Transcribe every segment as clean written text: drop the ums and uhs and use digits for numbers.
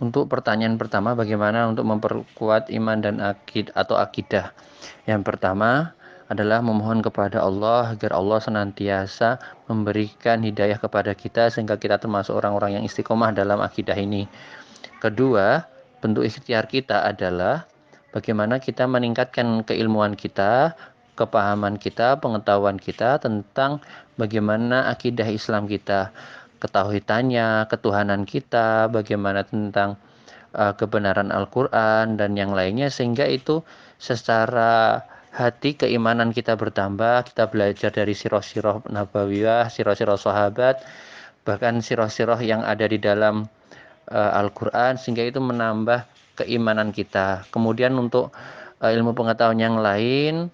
Untuk pertanyaan pertama, bagaimana untuk memperkuat iman dan akidah? Yang pertama adalah memohon kepada Allah agar Allah senantiasa memberikan hidayah kepada kita sehingga kita termasuk orang-orang yang istiqomah dalam akidah ini. Kedua, bentuk ikhtiar kita adalah bagaimana kita meningkatkan keilmuan kita, kepahaman kita, pengetahuan kita tentang bagaimana akidah Islam kita, ketauhidannya, ketuhanan kita, bagaimana tentang kebenaran Al-Quran dan yang lainnya, sehingga itu secara hati keimanan kita bertambah. Kita belajar dari sirah-sirah nabawiyah, sirah-sirah sahabat, bahkan sirah-sirah yang ada di dalam Al-Quran, sehingga itu menambah keimanan kita. Kemudian untuk ilmu pengetahuan yang lain,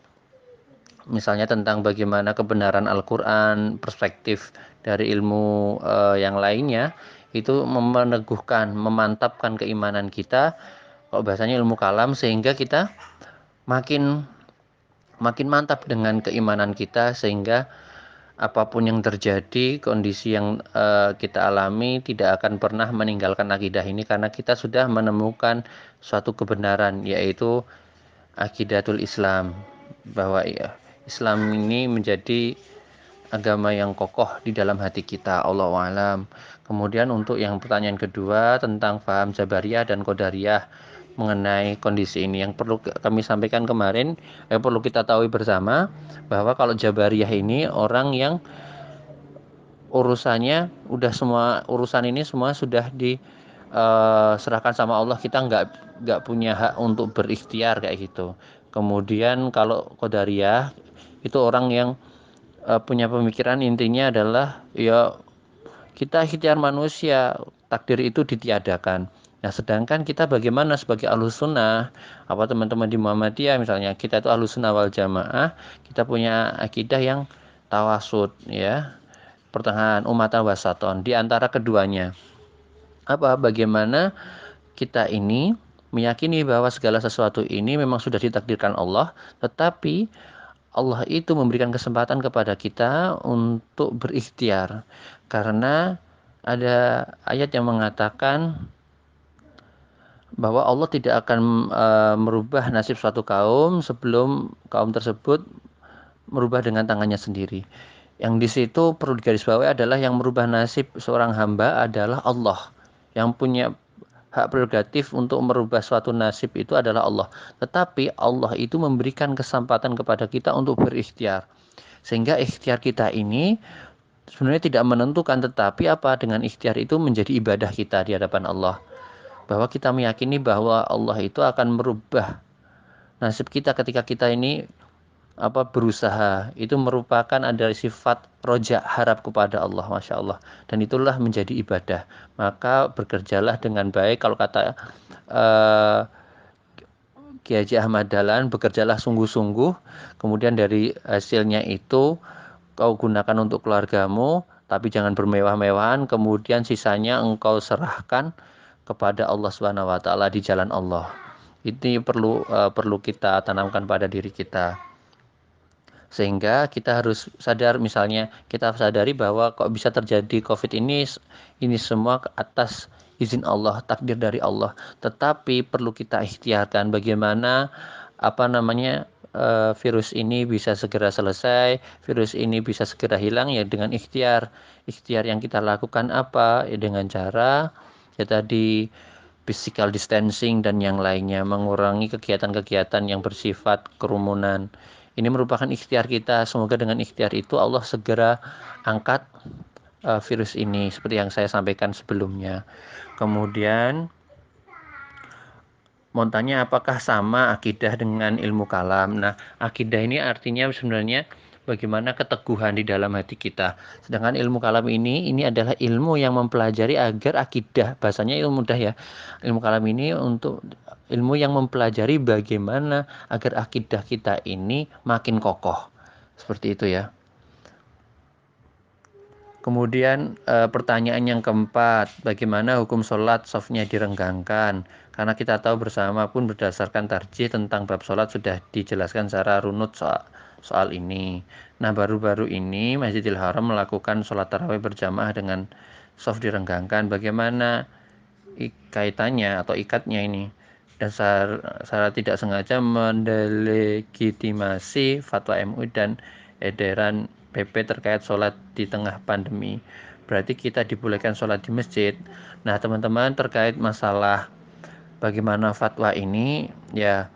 misalnya tentang bagaimana kebenaran Al-Quran, perspektif dari ilmu yang lainnya, itu meneguhkan, memantapkan keimanan kita, kalau bahasanya ilmu kalam, sehingga kita makin mantap dengan keimanan kita, sehingga apapun yang terjadi, kondisi yang kita alami tidak akan pernah meninggalkan akidah ini, karena kita sudah menemukan suatu kebenaran, yaitu akidatul Islam, bahwa Islam ini menjadi agama yang kokoh di dalam hati kita. Allahu a'lam. Kemudian untuk yang pertanyaan kedua tentang faham Jabariyah dan Qadariyah mengenai kondisi ini, yang perlu kami sampaikan kemarin, perlu kita tahu bersama bahwa kalau Jabariyah ini orang yang urusannya udah, semua urusan ini semua sudah diserahkan sama Allah, kita nggak punya hak untuk berikhtiar kayak gitu. Kemudian kalau Qadariyah itu orang yang punya pemikiran intinya adalah ya kita ikhtiar manusia, takdir itu ditiadakan. Nah, sedangkan kita bagaimana sebagai ahlus sunnah, apa teman-teman di Muhammadiyah misalnya, kita itu ahlus sunnah wal jamaah, kita punya akidah yang tawasud, ya, pertengahan, umatan wasaton, di antara keduanya. Bagaimana kita ini meyakini bahwa segala sesuatu ini memang sudah ditakdirkan Allah, tetapi Allah itu memberikan kesempatan kepada kita untuk berikhtiar. Karena ada ayat yang mengatakan bahwa Allah tidak akan merubah nasib suatu kaum sebelum kaum tersebut merubah dengan tangannya sendiri. Yang di situ perlu digarisbawahi adalah yang merubah nasib seorang hamba adalah Allah. Yang punya hak prerogatif untuk merubah suatu nasib itu adalah Allah. Tetapi Allah itu memberikan kesempatan kepada kita untuk berikhtiar. Sehingga ikhtiar kita ini sebenarnya tidak menentukan, tetapi dengan ikhtiar itu menjadi ibadah kita di hadapan Allah. Bahwa kita meyakini bahwa Allah itu akan merubah nasib kita ketika kita ini berusaha, itu merupakan ada sifat roja, harap kepada Allah, Masya Allah, dan itulah menjadi ibadah. Maka bekerjalah dengan baik, kalau kata Kiai Haji Ahmad Dahlan, bekerjalah sungguh-sungguh, kemudian dari hasilnya itu kau gunakan untuk keluargamu, tapi jangan bermewah-mewahan, kemudian sisanya engkau serahkan kepada Allah Subhanahu wa taala di jalan Allah. Ini perlu kita tanamkan pada diri kita. Sehingga kita harus sadar, misalnya kita sadari bahwa kok bisa terjadi Covid ini semua atas izin Allah, takdir dari Allah. Tetapi perlu kita ikhtiarkan bagaimana virus ini bisa segera selesai, virus ini bisa segera hilang, ya dengan ikhtiar. Ikhtiar yang kita lakukan ya dengan cara ya tadi physical distancing dan yang lainnya, mengurangi kegiatan-kegiatan yang bersifat kerumunan. Ini merupakan ikhtiar kita. Semoga dengan ikhtiar itu Allah segera angkat virus ini, seperti yang saya sampaikan sebelumnya. Kemudian mau tanya, apakah sama akidah dengan ilmu kalam? Nah, akidah ini artinya sebenarnya bagaimana keteguhan di dalam hati kita. Sedangkan ilmu kalam ini adalah ilmu yang mempelajari agar akidah, bahasanya ilmu mudah ya. Ilmu kalam ini untuk ilmu yang mempelajari bagaimana agar akidah kita ini makin kokoh. Seperti itu ya. Kemudian pertanyaan yang keempat, bagaimana hukum sholat softnya direnggangkan? Karena kita tahu bersama pun berdasarkan tarjih tentang bab sholat sudah dijelaskan secara runut soal ini. Nah, baru-baru ini Masjidil Haram melakukan sholat tarawih berjamaah dengan soft direnggangkan. Bagaimana kaitannya atau ikatnya ini, dan secara tidak sengaja mendelegitimasi fatwa MUI dan edaran PP terkait sholat di tengah pandemi. Berarti kita dibolehkan sholat di masjid. Nah, teman-teman, terkait masalah bagaimana fatwa ini, ya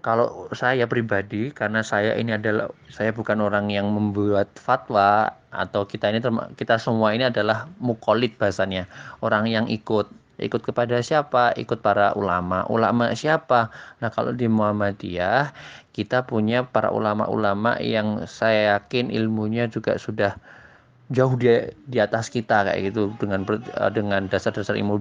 kalau saya pribadi, karena saya bukan orang yang membuat fatwa, atau kita semua ini adalah mukolid bahasanya, orang yang ikut kepada siapa? Ikut para ulama. Ulama siapa? Nah, kalau di Muhammadiyah kita punya para ulama-ulama yang saya yakin ilmunya juga sudah jauh di atas kita kayak gitu, dengan dasar-dasar ilmu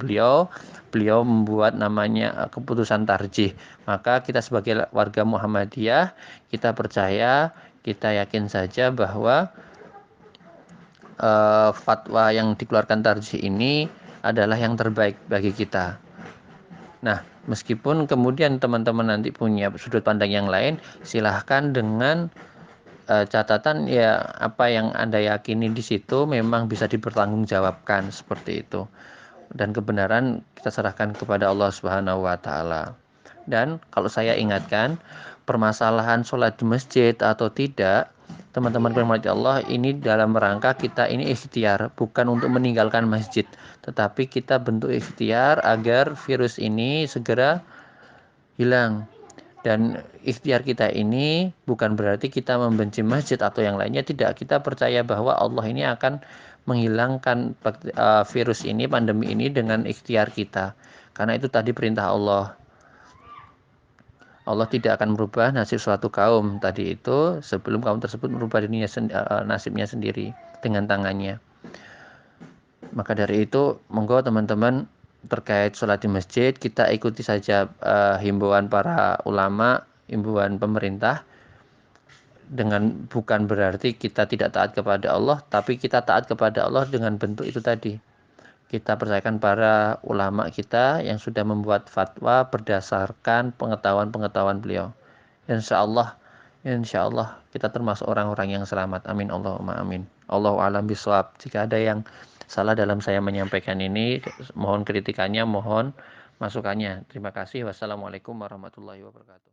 beliau membuat namanya keputusan tarjih. Maka kita sebagai warga Muhammadiyah, kita percaya, kita yakin saja bahwa fatwa yang dikeluarkan tarjih ini adalah yang terbaik bagi kita. Nah, meskipun kemudian teman-teman nanti punya sudut pandang yang lain, silahkan dengan catatan, ya apa yang Anda yakini di situ memang bisa dipertanggungjawabkan seperti itu. Dan kebenaran kita serahkan kepada Allah Subhanahu wa taala. Dan kalau saya ingatkan, permasalahan sholat di masjid atau tidak, teman-teman bermati Allah, ini dalam rangka kita ini ikhtiar, bukan untuk meninggalkan masjid, tetapi kita bentuk ikhtiar agar virus ini segera hilang. Dan ikhtiar kita ini bukan berarti kita membenci masjid atau yang lainnya, tidak. Kita percaya bahwa Allah ini akan menghilangkan virus ini, pandemi ini, dengan ikhtiar kita. Karena itu tadi perintah Allah. Allah tidak akan merubah nasib suatu kaum tadi itu sebelum kaum tersebut merubah nasibnya sendiri dengan tangannya. Maka dari itu, monggo teman-teman, terkait sholat di masjid, kita ikuti saja himbauan para ulama, himbauan pemerintah, dengan bukan berarti kita tidak taat kepada Allah, tapi kita taat kepada Allah dengan bentuk itu tadi. Kita percayakan para ulama kita yang sudah membuat fatwa berdasarkan pengetahuan-pengetahuan beliau. Insya Allah kita termasuk orang-orang yang selamat. Amin Allahumma amin. Allahu a'lam bishawab. Jika ada yang salah dalam saya menyampaikan ini, mohon kritikannya, mohon masukannya. Terima kasih. Wassalamualaikum warahmatullahi wabarakatuh.